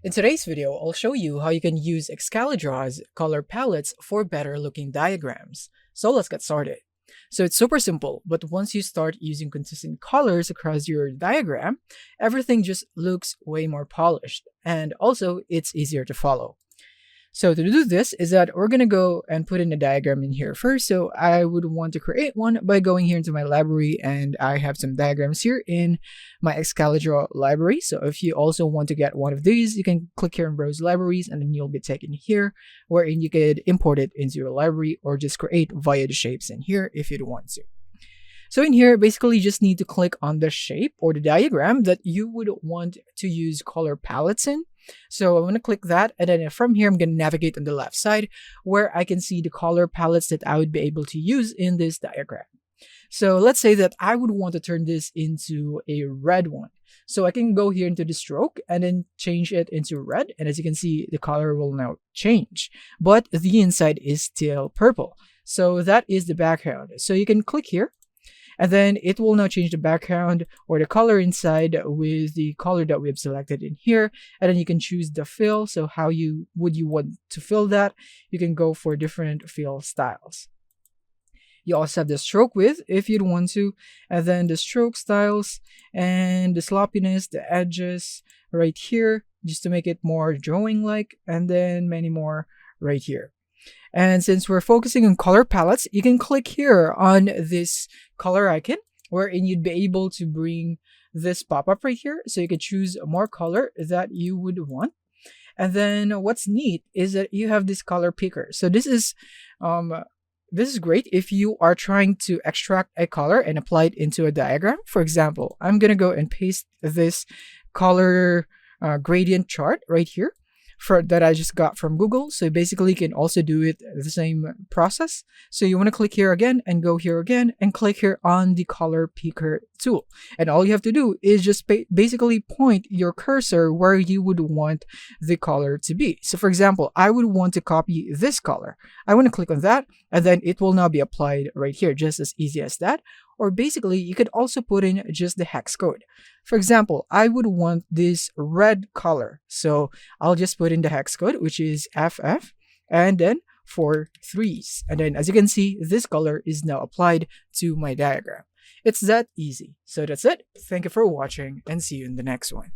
In today's video, I'll show you how you can use Excalidraw's color palettes for better looking diagrams. So let's get started. So it's super simple, but once you start using consistent colors across your diagram, everything just looks way more polished, and also it's easier to follow. So to do this is that we're going to go and put in a diagram in here first. So I would want to create one by going here into my library, and I have some diagrams here in my Excalidraw library. So if you also want to get one of these, you can click here and browse libraries, and then you'll be taken here wherein you could import it into your library or just create via the shapes in here if you'd want to. So in here, basically you just need to click on the shape or the diagram that you would want to use color palettes in. So I'm going to click that, and then from here I'm going to navigate on the left side where I can see the color palettes that I would be able to use in this diagram. So let's say that I would want to turn this into a red one. So I can go here into the stroke and then change it into red, and as you can see, the color will now change, but the inside is still purple. So that is the background. So you can click here, and then it will now change the background or the color inside with the color that we have selected in here. And then you can choose the fill. So how would you want to fill that? You can go for different fill styles. You also have the stroke width if you'd want to, and then the stroke styles and the sloppiness, the edges right here, just to make it more drawing-like, and then many more right here. And since we're focusing on color palettes, you can click here on this color icon wherein you'd be able to bring this pop-up right here. So you can choose more color that you would want. And then what's neat is that you have this color picker. So this is great if you are trying to extract a color and apply it into a diagram. For example, I'm going to go and paste this color gradient chart right here that I just got from Google. So basically you can also do it the same process. So you want to click here again and go here again and click here on the color picker tool. And all you have to do is just basically point your cursor where you would want the color to be. So for example, I would want to copy this color. I want to click on that, and then it will now be applied right here, just as easy as that. Or basically, you could also put in just the hex code. For example, I would want this red color. So I'll just put in the hex code, which is FF, and then 4 3s. And then as you can see, this color is now applied to my diagram. It's that easy. So that's it. Thank you for watching, and see you in the next one.